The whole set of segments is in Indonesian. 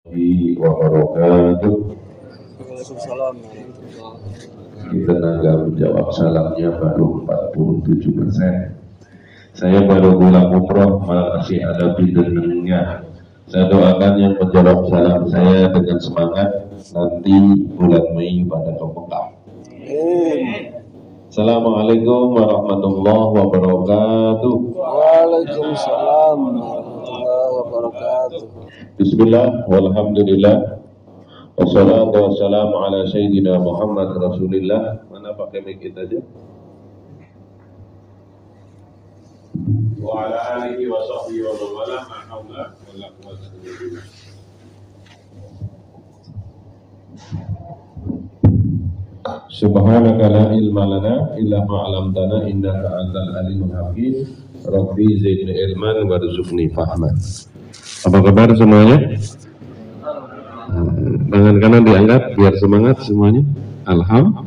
Wabarakatuh. Waalaikumsalam. Kita nggak menjawab salamnya baru 47%. Saya baru pulang umroh, malah masih ada bidannya. Saya doakan yang menjawab salam saya dengan semangat nanti bulan Mei pada Mekah. Assalamualaikum warahmatullahi wabarakatuh. Waalaikumsalam warahmatullahi wabarakatuh. Bismillah, walhamdulillah, wassalatu wassalamu ala sayyidina Muhammad Rasulillah. Mana pakai mic kita aja? Wa ala alihi wa sahbihi wa wala ma haula wala quwwata illa billah. Subhanaka la ilma lana illa ma 'allamtana innaka antal alimul hakim. Rabbi zidni ilman warzuqni fahman. Apa kabar semuanya? Tangan kanan diangkat biar semangat semuanya. Alhamdulillah.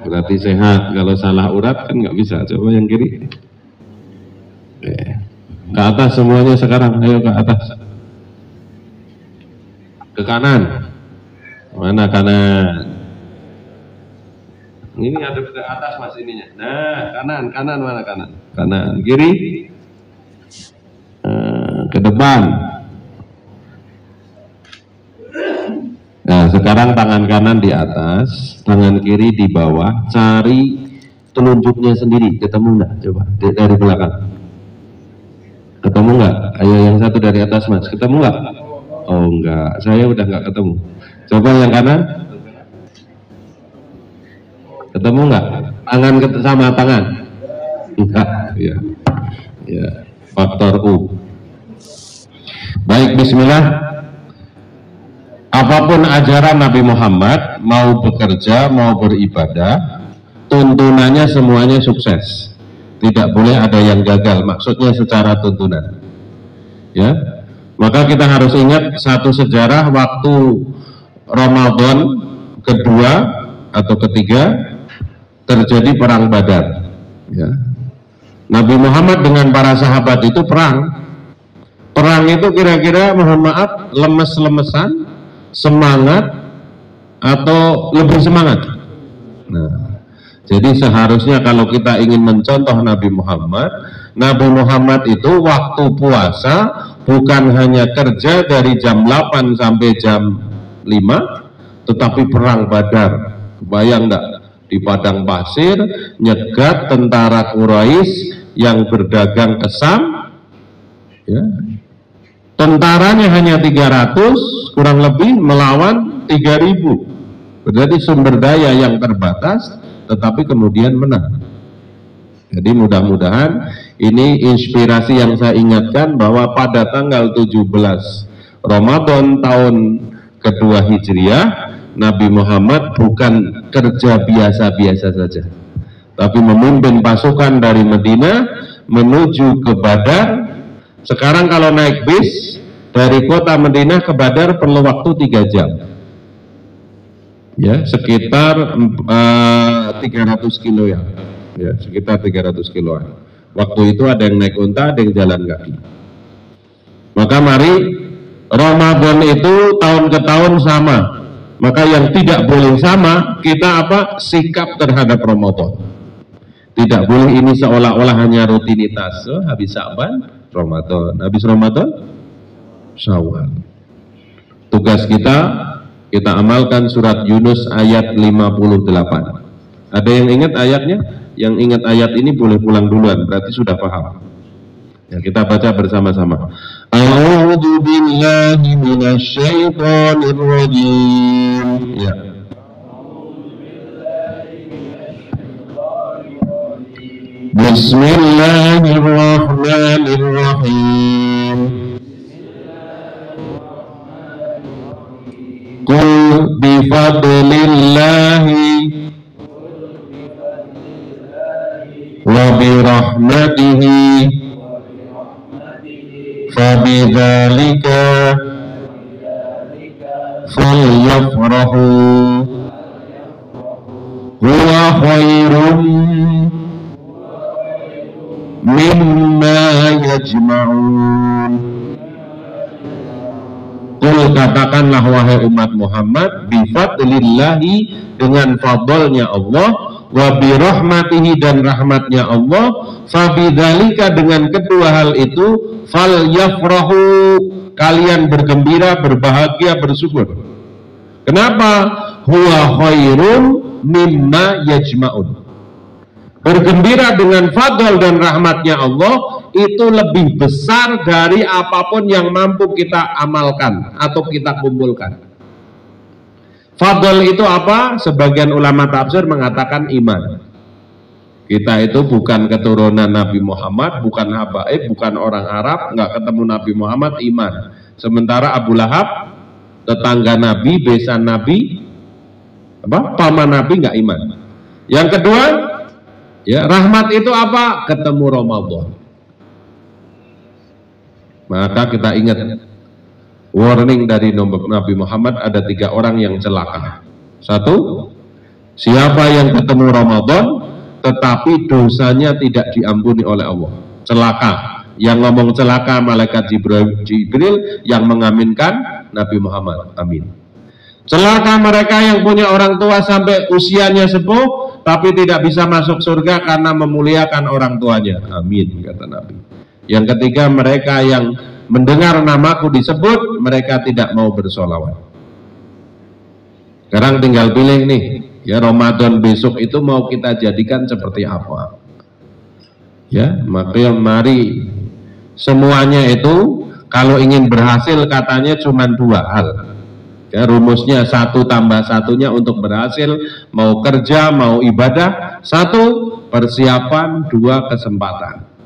Berarti sehat. Kalau salah urat kan nggak bisa. Coba yang kiri. Ke atas semuanya sekarang. Ayo ke atas. Ke kanan. Mana kanan? Ini ada ke atas mas ininya. Nah kanan mana kanan? Kanan. Kiri. Ke depan. Nah sekarang tangan kanan di atas, tangan kiri di bawah, cari telunjuknya sendiri, ketemu enggak? Coba dari belakang, ketemu enggak? Ayo yang satu dari atas mas, ketemu enggak? Oh enggak, saya udah enggak ketemu. Coba yang kanan, ketemu enggak? Tangan sama tangan? Enggak, ya, faktor U. Baik, bismillah. Apapun ajaran Nabi Muhammad, mau bekerja, mau beribadah, tuntunannya semuanya sukses. Tidak boleh ada yang gagal, maksudnya secara tuntunan. Ya, maka kita harus ingat satu sejarah waktu Ramadan kedua atau ketiga terjadi perang Badar. Ya. Nabi Muhammad dengan para sahabat itu perang. Perang itu kira-kira mohon maaf lemes-lemesan, semangat atau lebih semangat. Nah, jadi seharusnya kalau kita ingin mencontoh Nabi Muhammad itu waktu puasa bukan hanya kerja dari jam 8 sampai jam 5, tetapi perang Badar. Bayang enggak? Di padang pasir nyegat tentara Quraisy yang berdagang kesam, ya. Tentaranya hanya 300 kurang lebih melawan 3000. Berarti sumber daya yang terbatas tetapi kemudian menang. Jadi mudah-mudahan ini inspirasi yang saya ingatkan bahwa pada tanggal 17 Ramadan tahun kedua Hijriah, Nabi Muhammad bukan kerja biasa-biasa saja, tapi memimpin pasukan dari Madinah menuju ke Badar. Sekarang kalau naik bis dari kota Madinah ke Badar perlu waktu 3 jam. Ya, sekitar 300 kilo ya. Ya, sekitar 300 kiloan. Waktu itu ada yang naik unta, ada yang jalan kaki. Maka mari, Ramadan itu tahun ke tahun sama. Maka yang tidak boleh sama, kita apa? Sikap terhadap Ramadan. Tidak boleh ini seolah-olah hanya rutinitas. Habis Sya'ban, Ramadan. Habis Ramadan, Syawal. Tugas kita amalkan surat Yunus ayat 58. Ada yang ingat ayatnya? Yang ingat ayat ini boleh pulang duluan, berarti sudah paham. Ya, kita baca bersama-sama. A'udzu billahi minasy syaithanir rajim. Ya. Bismillahirrahmanirrahim. Qul bifadlillahi wa birahmatihi fabidzalika falyafrahu huwa khairum mimma yajma'un. Qul Qul katakanlah wahai umat Muhammad, bifadlillahi dengan fadlnya Allah, wa birahmatihi dan rahmatnya Allah, fabidzalika dengan kedua hal itu, falyafrahu kalian bergembira, berbahagia, bersyukur. Kenapa? Huwa khairun mimma yajma'un. Bergembira dengan fadl dan rahmatnya Allah itu lebih besar dari apapun yang mampu kita amalkan atau kita kumpulkan. Fadl itu apa? Sebagian ulama tafsir mengatakan iman. Kita itu bukan keturunan Nabi Muhammad, bukan habaib, bukan orang Arab, nggak ketemu Nabi Muhammad, iman. Sementara Abu Lahab, tetangga Nabi, besan Nabi, paman Nabi, nggak iman. Yang kedua, ya, rahmat itu apa? Ketemu Ramadan. Maka kita ingat warning dari Nabi Muhammad, ada 3 orang yang celaka. 1, siapa yang ketemu Ramadan tetapi dosanya tidak diampuni oleh Allah, celaka. Yang ngomong celaka malaikat Jibril, yang mengaminkan Nabi Muhammad, amin. Celaka mereka yang punya orang tua sampai usianya sepuh tapi tidak bisa masuk surga karena memuliakan orang tuanya, amin, kata Nabi. Yang ketiga, mereka yang mendengar namaku disebut, mereka tidak mau bersolawat. Sekarang tinggal pilih nih, ya, Ramadan besok itu mau kita jadikan seperti apa? Ya, maka mari semuanya itu kalau ingin berhasil katanya cuma 2 hal. Ya, rumusnya 1 tambah 1-nya untuk berhasil, mau kerja, mau ibadah. 1 persiapan, 2 kesempatan.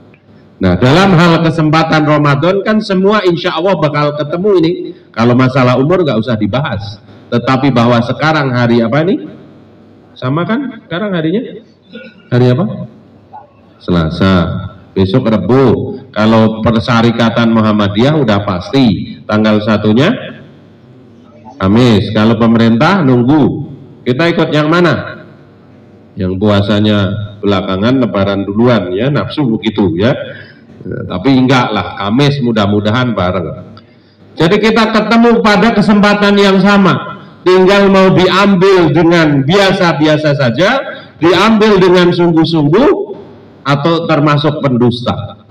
Nah, dalam hal kesempatan Ramadan kan semua insya Allah bakal ketemu ini. Kalau masalah umur nggak usah dibahas. Tetapi bahwa sekarang hari apa nih? Sama kan? Sekarang harinya? Hari apa? Selasa. Besok Rebu. Kalau Persyarikatan Muhammadiyah udah pasti. Tanggal 1-nya Kamis. Kalau pemerintah nunggu. Kita ikut yang mana? Yang puasanya belakangan, lebaran duluan, ya, nafsu begitu, ya. Tapi enggak lah, Kamis mudah-mudahan bareng. Jadi kita ketemu pada kesempatan yang sama. Tinggal mau diambil dengan biasa-biasa saja, diambil dengan sungguh-sungguh, atau termasuk pendusta.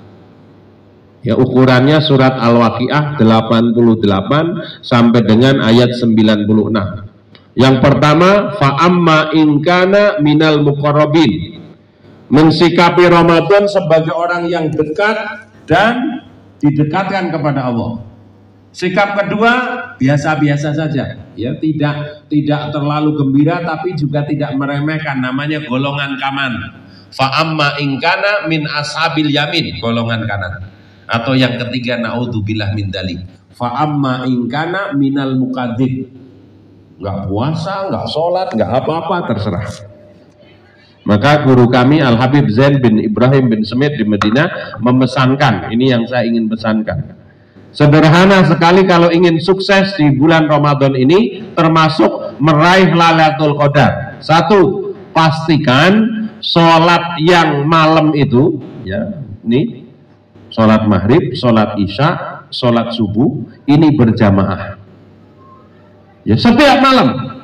Ya, ukurannya surat Al-Waqiah 88 sampai dengan ayat 96. Yang pertama, fa'amma inkana minal muqarrabin, mensikapi Ramadan sebagai orang yang dekat dan didekatkan kepada Allah. Sikap kedua, biasa-biasa saja, ya, tidak terlalu gembira tapi juga tidak meremehkan, namanya golongan kanan. Fa'amma inkana min ashabil yamin, golongan kanan. Atau yang ketiga, naudzubillah min dzalik, fa'amma inkana minal mukadzib, nggak puasa, nggak sholat, nggak apa-apa, terserah. Maka guru kami Al-Habib Zain bin Ibrahim bin Smith di Madinah memesankan, ini yang saya ingin pesankan. Sederhana sekali kalau ingin sukses di bulan Ramadan ini, termasuk meraih Lailatul Qadar. 1, pastikan sholat yang malam itu, ya, ini sholat maghrib, sholat isya, sholat subuh, ini berjamaah. Ya, setiap malam.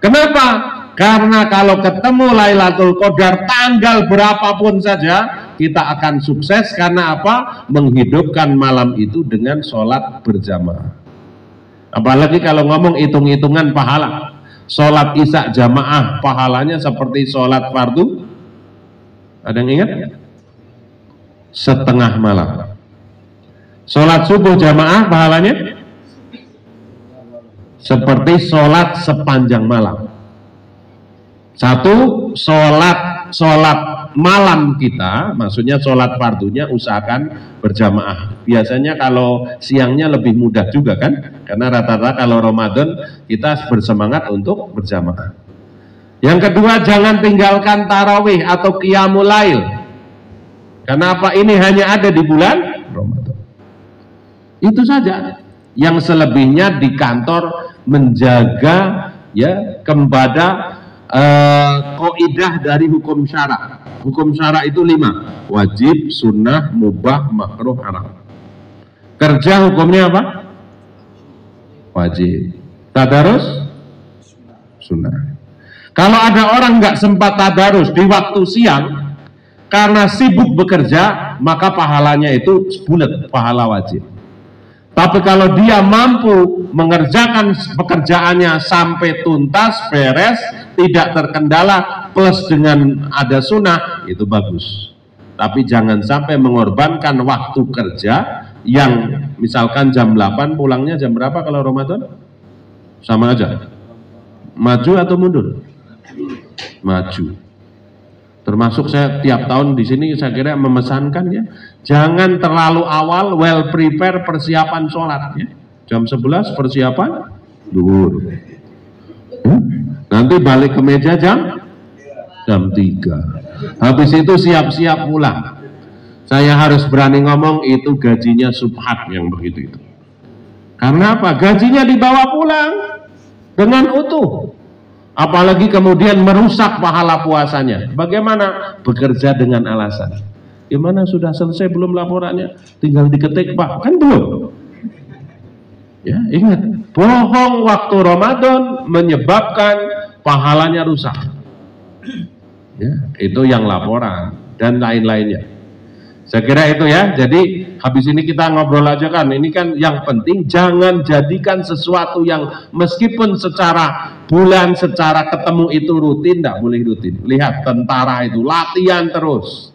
Kenapa? Karena kalau ketemu Lailatul Qadar tanggal berapapun saja, kita akan sukses. Karena apa? Menghidupkan malam itu dengan sholat berjamaah. Apalagi kalau ngomong hitung-hitungan pahala, sholat isya jamaah pahalanya seperti sholat fardu, ada yang ingat? Setengah malam. Sholat subuh jamaah pahalanya seperti sholat sepanjang malam. 1, sholat malam kita, maksudnya sholat fardunya usahakan berjamaah. Biasanya kalau siangnya lebih mudah juga kan, karena rata-rata kalau Ramadan kita bersemangat untuk berjamaah. Yang kedua, jangan tinggalkan tarawih atau qiyamul lail. Kenapa? Ini hanya ada di bulan Ramadan. Itu saja. Yang selebihnya di kantor menjaga, ya, kepada kaidah dari hukum syara. Hukum syara itu 5, wajib, sunnah, mubah, makruh, haram. Kerja hukumnya apa? Wajib. Tadarus? Sunnah. Kalau ada orang nggak sempat tadarus di waktu siang karena sibuk bekerja, maka pahalanya itu bulat, pahala wajib. Tapi kalau dia mampu mengerjakan pekerjaannya sampai tuntas, beres, tidak terkendala, plus dengan ada sunnah, itu bagus. Tapi jangan sampai mengorbankan waktu kerja yang misalkan jam 8, pulangnya jam berapa kalau Ramadan? Sama aja. Maju atau mundur? Maju. Termasuk saya tiap tahun di sini saya kira memesankan ya, jangan terlalu awal, well prepare persiapan sholat ya. Jam 11 persiapan duhur. Nanti balik ke meja jam 3. Habis itu siap-siap pulang. Saya harus berani ngomong itu gajinya subhat yang begitu itu. Karena apa? Gajinya dibawa pulang dengan utuh. Apalagi kemudian merusak pahala puasanya. Bagaimana? Bekerja dengan alasan. Gimana sudah selesai belum laporannya? Tinggal diketik Pak. Kan belum. Ya, ingat. Bohong waktu Ramadan menyebabkan pahalanya rusak. Ya, itu yang laporan dan lain-lainnya. Saya kira itu ya. Jadi habis ini kita ngobrol aja kan. Ini kan yang penting jangan jadikan sesuatu yang meskipun secara bulan, secara ketemu itu rutin, tidak boleh rutin. Lihat tentara itu latihan terus.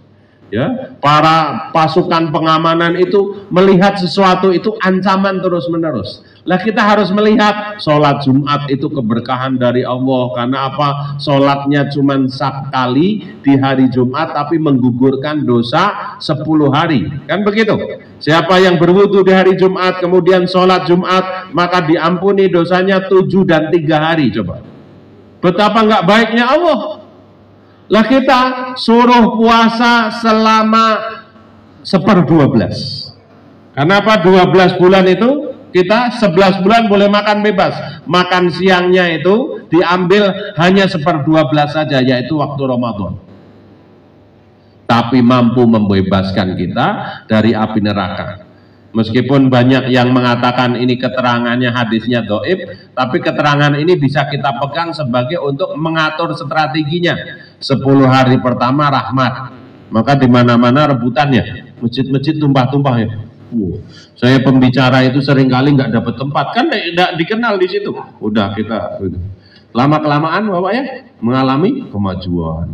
Ya, para pasukan pengamanan itu melihat sesuatu itu ancaman terus menerus. Lah kita harus melihat sholat Jumat itu keberkahan dari Allah. Karena apa? Sholatnya cuma sekali di hari Jumat tapi menggugurkan dosa 10 hari. Kan begitu? Siapa yang berwudu di hari Jumat kemudian sholat Jumat maka diampuni dosanya 7 dan 3 hari. Coba. Betapa nggak baiknya Allah. Lah kita suruh puasa selama 1/12. Kenapa 12 bulan itu kita 11 bulan boleh makan bebas. Makan siangnya itu diambil hanya 1/12 saja, yaitu waktu Ramadan. Tapi mampu membebaskan kita dari api neraka. Meskipun banyak yang mengatakan ini keterangannya hadisnya dhaif, tapi keterangan ini bisa kita pegang sebagai untuk mengatur strateginya. 10 hari pertama rahmat, maka di mana-mana rebutannya. Masjid-masjid tumpah-tumpah ya. Saya pembicara itu seringkali nggak dapat tempat, kan tidak dikenal di situ. Udah kita lama-kelamaan Bapak ya mengalami kemajuan.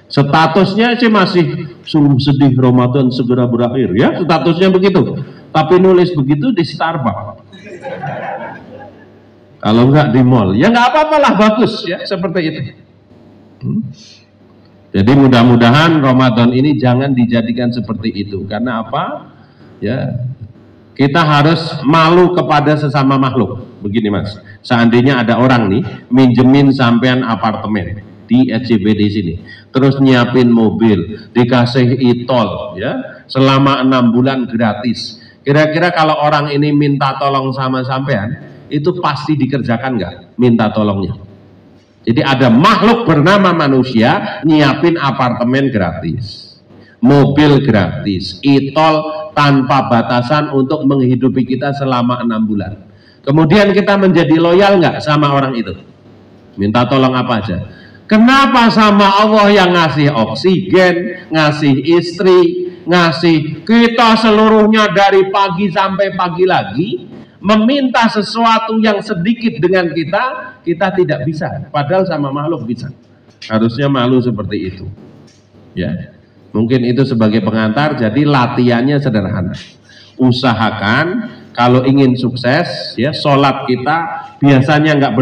Statusnya sih masih sungguh sedih Ramadan segera berakhir ya, statusnya begitu. Tapi nulis begitu di Starbucks. Kalau enggak di mall, ya nggak apa-apalah, bagus ya seperti itu. Jadi mudah-mudahan Ramadan ini jangan dijadikan seperti itu. Karena apa? Ya, kita harus malu kepada sesama makhluk. Begini Mas, seandainya ada orang nih minjemin sampean apartemen di SCBD sini, terus nyiapin mobil, dikasih e-tol ya, selama 6 bulan gratis. Kira-kira kalau orang ini minta tolong sama sampean, itu pasti dikerjakan nggak minta tolongnya? Jadi ada makhluk bernama manusia nyiapin apartemen gratis, mobil gratis, e-tol tanpa batasan untuk menghidupi kita selama 6 bulan. Kemudian kita menjadi loyal nggak sama orang itu? Minta tolong apa aja. Kenapa sama Allah yang ngasih oksigen, ngasih istri, ngasih kita seluruhnya dari pagi sampai pagi lagi, meminta sesuatu yang sedikit dengan kita tidak bisa, padahal sama makhluk bisa. Harusnya malu seperti itu. Ya, mungkin itu sebagai pengantar. Jadi latihannya sederhana. Usahakan kalau ingin sukses, ya sholat kita biasanya nggak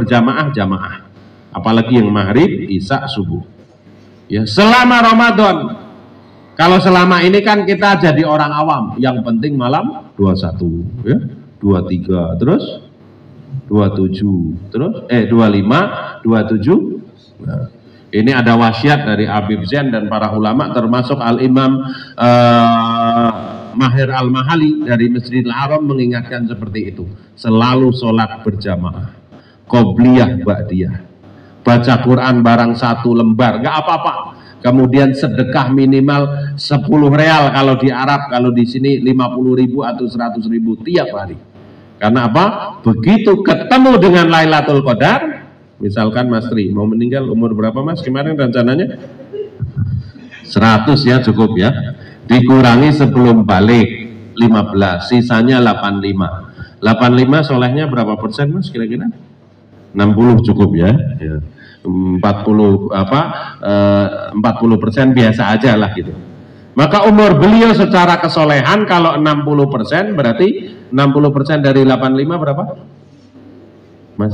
jamaah. Apalagi yang maghrib, isya, subuh. Ya, selama Ramadan. Kalau selama ini kan kita jadi orang awam, yang penting malam 21, ya. 23, terus 27, terus 25, 27. Nah, ini ada wasiat dari Habib Zain dan para ulama, termasuk Al-Imam Mahir Al-Mahali dari Masjidil Haram mengingatkan seperti itu. Selalu sholat berjamaah, qobliyah, ba'diyah, baca Quran barang 1 lembar, nggak apa-apa. Kemudian sedekah minimal 10 real kalau di Arab, kalau di sini 50.000 atau 100.000 tiap hari. Karena apa? Begitu ketemu dengan Lailatul Qadar, misalkan Mas Tri mau meninggal umur berapa Mas kemarin rencananya? 100 ya cukup ya. Dikurangi sebelum balik 15, sisanya 85. 85 solehnya berapa persen Mas kira-kira? 60 cukup ya. 40 40% biasa aja lah gitu. Maka umur beliau secara kesolehan kalau 60% berarti 60% dari 85 berapa? Mas,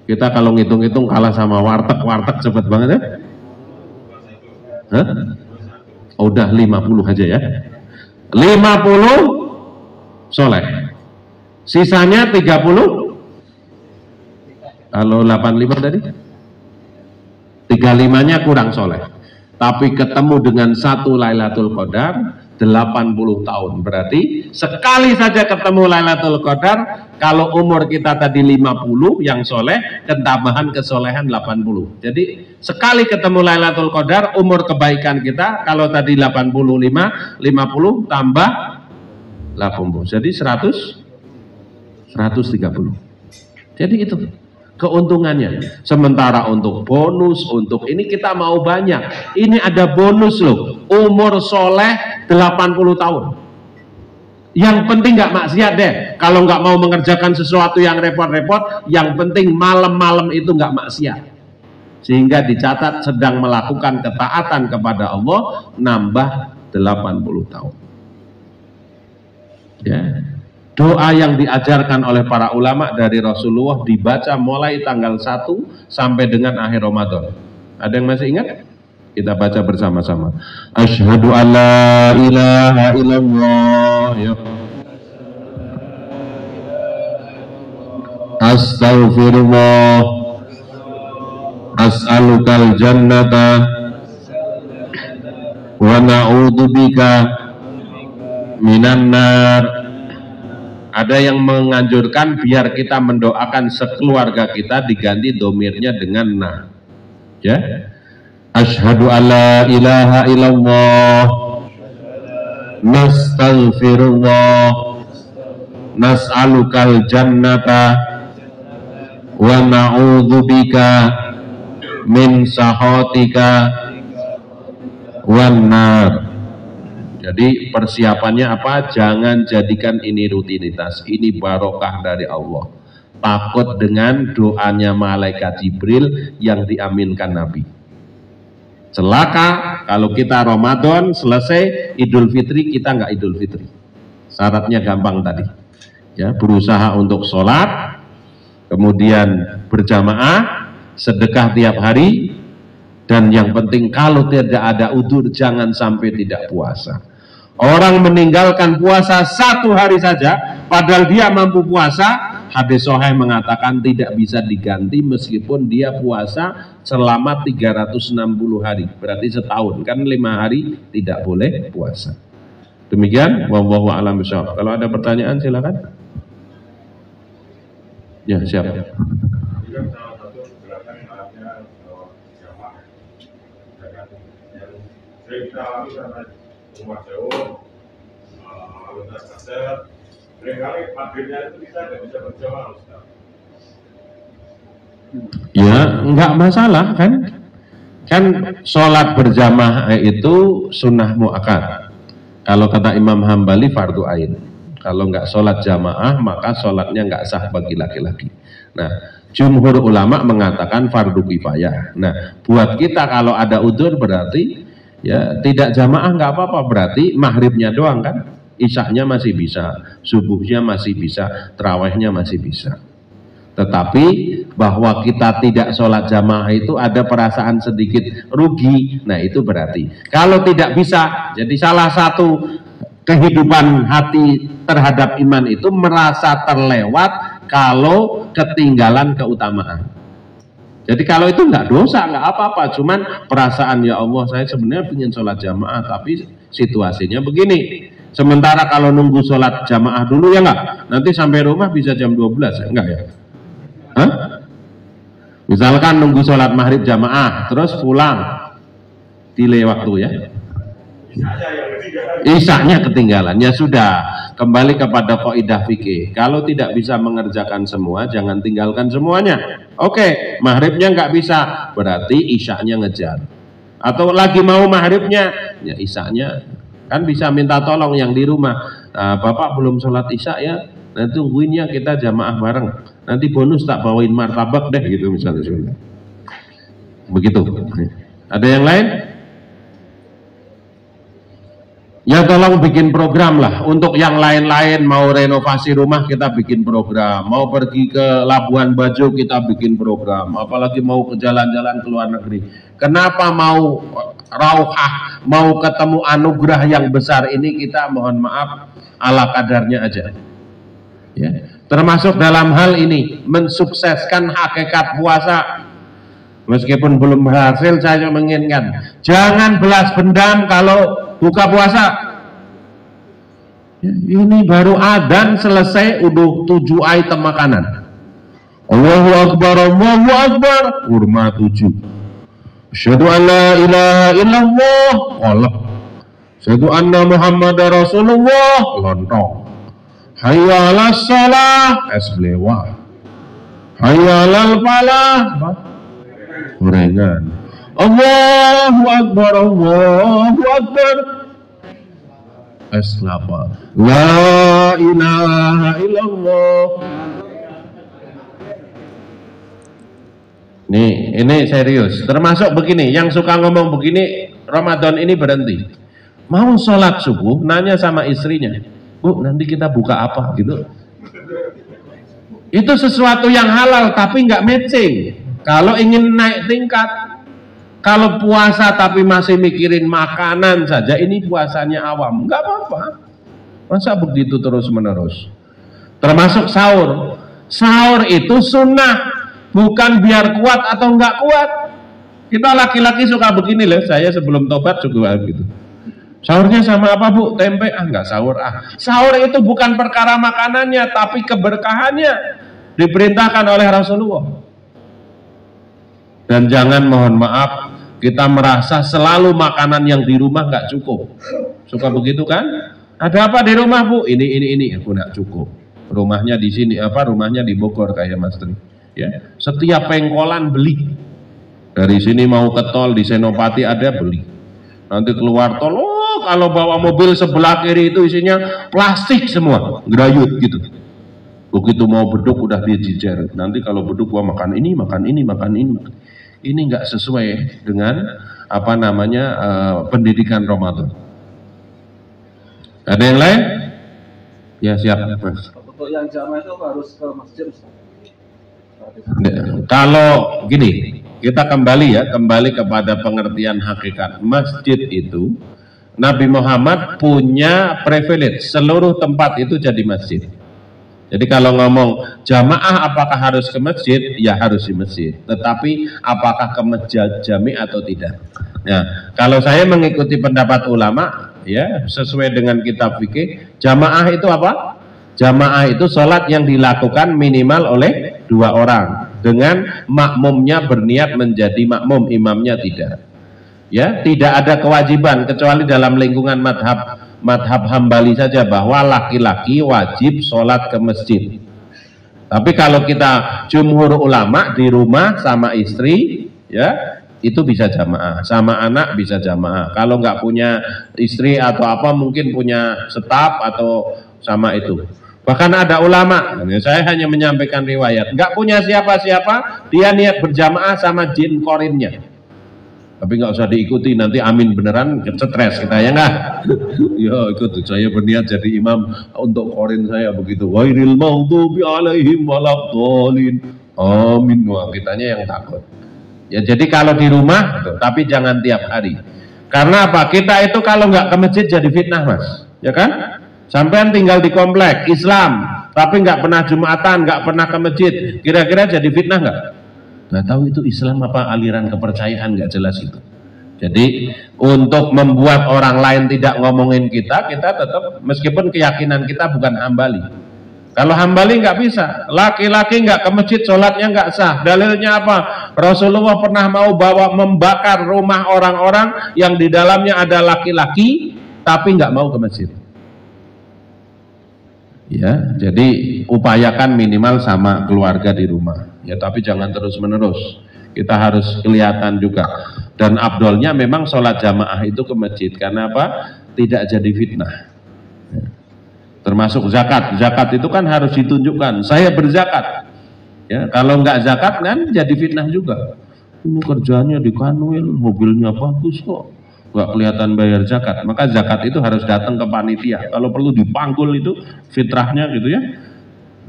kita kalau ngitung-ngitung kalah sama warteg cepet banget ya. Hah? Oh, udah 50 aja ya. 50 soleh. Sisanya 30. Kalau 85 tadi 35-nya kurang soleh. Tapi ketemu dengan satu Lailatul Qadar 80 tahun. Berarti sekali saja ketemu Lailatul Qadar, kalau umur kita tadi 50 yang soleh, ketambahan kesolehan 80. Jadi sekali ketemu Lailatul Qadar, umur kebaikan kita kalau tadi 85, 50 tambah 80. Jadi 130. Jadi itu keuntungannya. Sementara untuk bonus, untuk ini kita mau banyak. Ini ada bonus loh. Umur soleh 80 tahun. Yang penting nggak maksiat deh. Kalau nggak mau mengerjakan sesuatu yang repot-repot, yang penting malam-malam itu nggak maksiat. Sehingga dicatat sedang melakukan ketaatan kepada Allah, nambah 80 tahun. Ya. Doa yang diajarkan oleh para ulama dari Rasulullah dibaca mulai tanggal 1 sampai dengan akhir Ramadan. Ada yang masih ingat? Kita baca bersama-sama. Asyhadu an la ilaha illallah ya. Astaghfirullah. As'alukal jannata wa na'udzubika minan nar. Ada yang menganjurkan biar kita mendoakan sekeluarga kita diganti domirnya dengan na. Ya. Asyhadu an la ilaha illallah. Nastaghfirullah. Nas'alukal jannata wa na'udzubika min sakhatika wan nar. Jadi persiapannya apa? Jangan jadikan ini rutinitas. Ini barokah dari Allah. Takut dengan doanya malaikat Jibril yang diaminkan Nabi. Celaka kalau kita Ramadan selesai, Idul Fitri kita nggak Idul Fitri. Syaratnya gampang tadi. Ya, berusaha untuk sholat, kemudian berjamaah, sedekah tiap hari, dan yang penting kalau tidak ada udzur jangan sampai tidak puasa. Orang meninggalkan puasa 1 hari saja, padahal dia mampu puasa. Hadis sahih mengatakan tidak bisa diganti meskipun dia puasa selama 360 hari. Berarti setahun, kan 5 hari tidak boleh puasa. Demikian, wallahu a'lam bishawab. Kalau ada pertanyaan silakan. Ya, siap. Rumah jauh, lintas kaset, seringkali maghribnya itu bisa nggak bisa berjamaah Ustaz? Ya, nggak masalah kan? Kan sholat berjamaah itu sunnah muakkad. Kalau kata Imam Hambali fardu ain. Kalau nggak sholat jamaah maka sholatnya nggak sah bagi laki-laki. Nah, jumhur ulama mengatakan fardu kifayah. Nah, buat kita kalau ada udzur berarti ya tidak jamaah nggak apa-apa, berarti maghribnya doang kan, isyaknya masih bisa, subuhnya masih bisa, tarawihnya masih bisa. Tetapi bahwa kita tidak sholat jamaah itu ada perasaan sedikit rugi. Nah itu berarti kalau tidak bisa, jadi salah satu kehidupan hati terhadap iman itu merasa terlewat kalau ketinggalan keutamaan. Jadi kalau itu nggak dosa, nggak apa-apa, cuman perasaan ya Allah saya sebenarnya ingin sholat jamaah tapi situasinya begini. Sementara kalau nunggu sholat jamaah dulu ya nggak, nanti sampai rumah bisa jam 12 ya enggak ya? Hah? Misalkan nunggu sholat maghrib jamaah terus pulang delay waktu ya. Isanya yang ketinggalan. Isanya ketinggalan. Ya sudah, kembali kepada kaidah fikih. Kalau tidak bisa mengerjakan semua, jangan tinggalkan semuanya. Oke, maghribnya nggak bisa, berarti isyanya ngejar. Atau lagi mau maghribnya, ya isyanya kan bisa minta tolong yang di rumah. Nah, Bapak belum sholat isya ya, nanti tungguinnya kita jamaah bareng. Nanti bonus tak bawain martabak deh gitu misalnya. Begitu. Ada yang lain? Ya tolong bikin program lah. Untuk yang lain-lain mau renovasi rumah kita bikin program. Mau pergi ke Labuan Bajo kita bikin program. Apalagi mau ke jalan-jalan ke luar negeri. Kenapa mau rauhah, mau ketemu anugerah yang besar ini kita mohon maaf ala kadarnya aja. Ya. Termasuk dalam hal ini mensukseskan hakikat puasa. Meskipun belum berhasil, saya menginginkan jangan belas dendam kalau buka puasa. Ya, ini baru adzan selesai udah 7 item makanan. Allahu Akbar, Allahu Akbar, kurma 7. Asyhadu an la ilaha illallah, kolak. Asyhadu anna Muhammad Rasulullah, lontong. Hayya 'alas shalah, es belewah. Hayya 'alal falah, gorengan. Allahu Akbar, Allahu Akbar, es kelapa. La ilaha illallah. Nih, ini serius. Termasuk begini, yang suka ngomong begini, Ramadan ini berhenti. Mau sholat subuh, nanya sama istrinya, Bu, nanti kita buka apa gitu. Itu sesuatu yang halal, tapi nggak matching. Kalau ingin naik tingkat, kalau puasa tapi masih mikirin makanan saja, ini puasanya awam, nggak apa-apa. Masa begitu terus menerus? Termasuk sahur. Sahur itu sunnah, bukan biar kuat atau nggak kuat. Kita laki-laki suka begini loh. Saya sebelum tobat juga gitu. Sahurnya sama apa Bu? Tempe? Nggak sahur. Sahur itu bukan perkara makanannya, tapi keberkahannya diperintahkan oleh Rasulullah. Dan jangan mohon maaf, kita merasa selalu makanan yang di rumah nggak cukup. Suka begitu kan? Ada apa di rumah Bu? Ini aku nggak cukup. Rumahnya di sini rumahnya di Bogor kayak Mas Tri. Ya, setiap pengkolan beli. Dari sini mau ke tol di Senopati ada beli. Nanti keluar tol, kalau bawa mobil sebelah kiri itu isinya plastik semua, gerayut gitu. Begitu mau beduk udah dijejer. Nanti kalau beduk gua makan ini, makan ini, makan ini. Ini nggak sesuai dengan pendidikan Ramadan. Ada yang lain? Ya siap, Mas. Untuk yang jamaah itu harus ke masjid. Kalau gini, kita kembali kepada pengertian hakikat. Masjid itu Nabi Muhammad punya privilege, seluruh tempat itu jadi masjid. Jadi kalau ngomong jamaah apakah harus ke masjid? Ya harus di masjid. Tetapi apakah ke masjid jami atau tidak? Nah, kalau saya mengikuti pendapat ulama, ya sesuai dengan kitab fikih, jamaah itu apa? Jamaah itu sholat yang dilakukan minimal oleh 2 orang dengan makmumnya berniat menjadi makmum, imamnya tidak. Ya, tidak ada kewajiban kecuali dalam lingkungan madhab Hambali saja bahwa laki-laki wajib sholat ke masjid. Tapi kalau kita jumhur ulama di rumah sama istri, ya itu bisa jamaah, sama anak bisa jamaah. Kalau nggak punya istri atau apa mungkin punya staf atau sama itu. Bahkan ada ulama, saya hanya menyampaikan riwayat, nggak punya siapa-siapa, dia niat berjamaah sama jin korinnya. Tapi nggak usah diikuti, nanti amin beneran stres kita ya nggak? Ya ikut, saya berniat jadi imam untuk korin saya begitu. Ghairil maghdubi alaihim waladdallin. Amin. Wah, kitanya yang takut. Ya jadi kalau di rumah, tapi jangan tiap hari. Karena apa? Kita itu kalau nggak ke masjid jadi fitnah, Mas, ya kan? Sampean tinggal di komplek Islam, tapi nggak pernah Jumatan, nggak pernah ke masjid, kira-kira jadi fitnah nggak? Nggak tahu itu Islam apa aliran kepercayaan, nggak jelas itu. Jadi untuk membuat orang lain tidak ngomongin kita tetap meskipun keyakinan kita bukan Hambali. Kalau Hambali nggak bisa, laki-laki nggak ke masjid sholatnya nggak sah. Dalilnya apa? Rasulullah pernah mau membakar rumah orang-orang yang di dalamnya ada laki-laki, tapi nggak mau ke masjid. Ya, jadi upayakan minimal sama keluarga di rumah. Ya, tapi jangan terus-menerus. Kita harus kelihatan juga. Dan abdolnya memang sholat jamaah itu ke masjid. Karena apa? Tidak jadi fitnah. Ya. Termasuk zakat. Zakat itu kan harus ditunjukkan. Saya berzakat. Ya, kalau nggak zakat kan jadi fitnah juga. Ini kerjanya di Kanwil, mobilnya bagus kok, nggak kelihatan bayar zakat. Maka zakat itu harus datang ke panitia. Kalau perlu dipanggul itu fitrahnya gitu ya.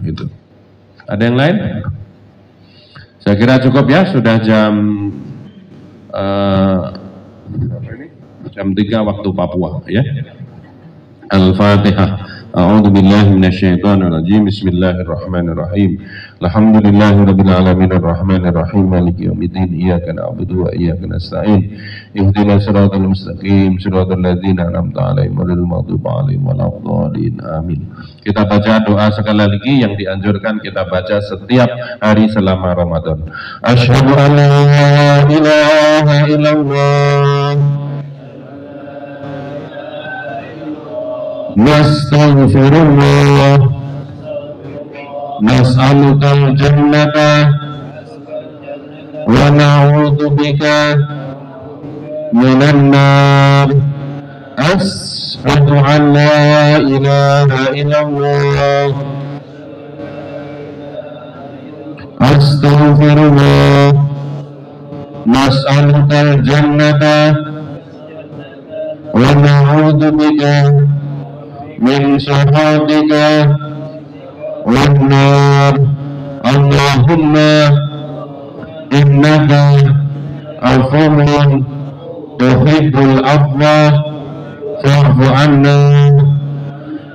Gitu. Ada yang lain? Saya kira cukup ya. Sudah jam 3 waktu Papua ya. Al-Fatihah. A'udzu billahi minasyaitonir rajim. Bismillahirrahmanirrahim. Alhamdulillahirabbil alamin arrahmanir rahim maliki yaumiddin. Iyyaka na'budu wa iyyaka nasta'in. Ihdinas siratal mustaqim siratal ladzina an'amta 'alaihim ghairil maghdubi 'alaihim waladdallin. Amin. Kita baca doa sekali lagi yang dianjurkan kita baca setiap hari selama Ramadan. Asyhadu an la ilaha illallah. Nastaghfirullah, nas'alukal jannata wa na'udzubika minan nar. Asyhadu an la ilaha illallah. Astaghfirullah, nas'alukal jannata wa na'udzubika min syahadika wan nar. Allahumma innaka afuwwun tuhibbul afwa fa'fu anna.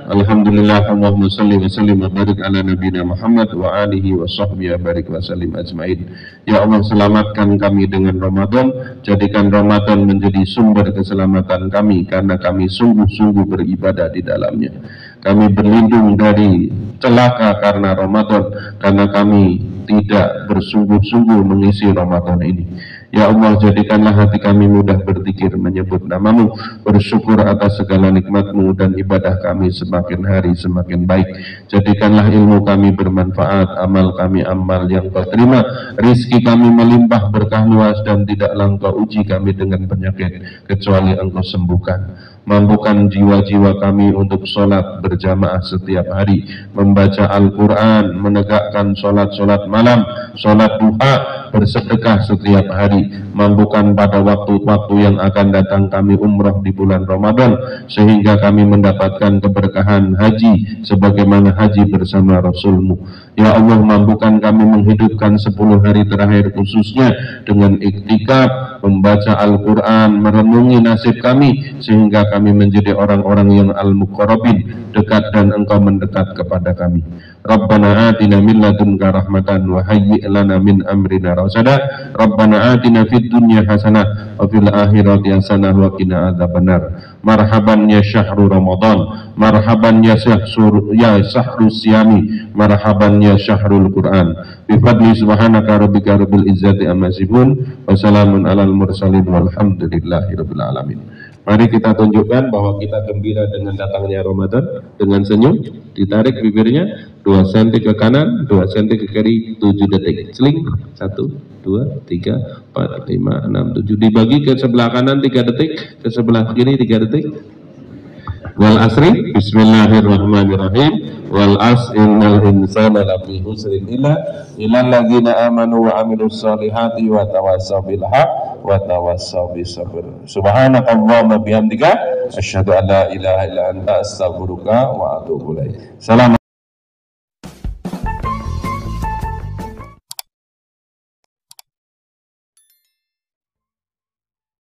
Alhamdulillah, Allahumma salli wa sallim wa barik ala nabiyina Muhammad wa alihi wa sahbihi wa barik wa sallim ajmain. Ya Allah, selamatkan kami dengan Ramadan, jadikan Ramadan menjadi sumber keselamatan kami, karena kami sungguh-sungguh beribadah di dalamnya. Kami berlindung dari celaka karena Ramadan, karena kami tidak bersungguh-sungguh mengisi Ramadan ini. Ya Allah, jadikanlah hati kami mudah berzikir, menyebut namamu, bersyukur atas segala nikmat-Mu, dan ibadah kami semakin hari semakin baik. Jadikanlah ilmu kami bermanfaat, amal kami amal yang Kau terima, rizki kami melimpah berkah luas, dan tidaklah Engkau uji kami dengan penyakit kecuali Engkau sembuhkan. Mampukan jiwa-jiwa kami untuk sholat berjamaah setiap hari, membaca Al-Quran, menegakkan sholat-sholat malam, sholat duha, bersedekah setiap hari. Mampukan pada waktu-waktu yang akan datang kami umrah di bulan Ramadan, sehingga kami mendapatkan keberkahan haji sebagaimana haji bersama Rasul-Mu. Ya Allah, mampukan kami menghidupkan 10 hari terakhir khususnya dengan iktikaf, membaca Al-Quran, merenungi nasib kami, sehingga kami menjadi orang-orang yang al-muqarrabin, dekat dan Engkau mendekat kepada kami. Rabbana atina min ladunka rahmatan wa hayyi' lana min amrina rasada. Rabbana atina fid dunya hasanah wa fil akhirati hasanah wa qina adzabannar. Marhaban ya syahru Ramadan, marhaban ya syahru siyami, marhaban ya syahrul Quran. Bi fadli subhanaka rabbika rabbil izzati amma yasifun, wa salamun alal mursalin walhamdulillahi rabbil alamin. Mari kita tunjukkan bahwa kita gembira dengan datangnya Ramadan dengan senyum. Ditarik bibirnya 2 cm ke kanan, 2 cm ke kiri, 7 detik. Seling 1, 2, 3, 4, 5, 6, 7. Dibagi ke sebelah kanan 3 detik, ke sebelah kiri 3 detik. Wal asri, bismillahirrahmanirrahim. Wal asri innal insana lafi khusrin illa alladzina amanu wa amilus solihati wa tawassaw bil haqq wa tawassaw bis sabr. Subhanakallahumma bihamdika asyhadu an la ilaha illa anta astaghfiruka wa atubu ilaik. Salam.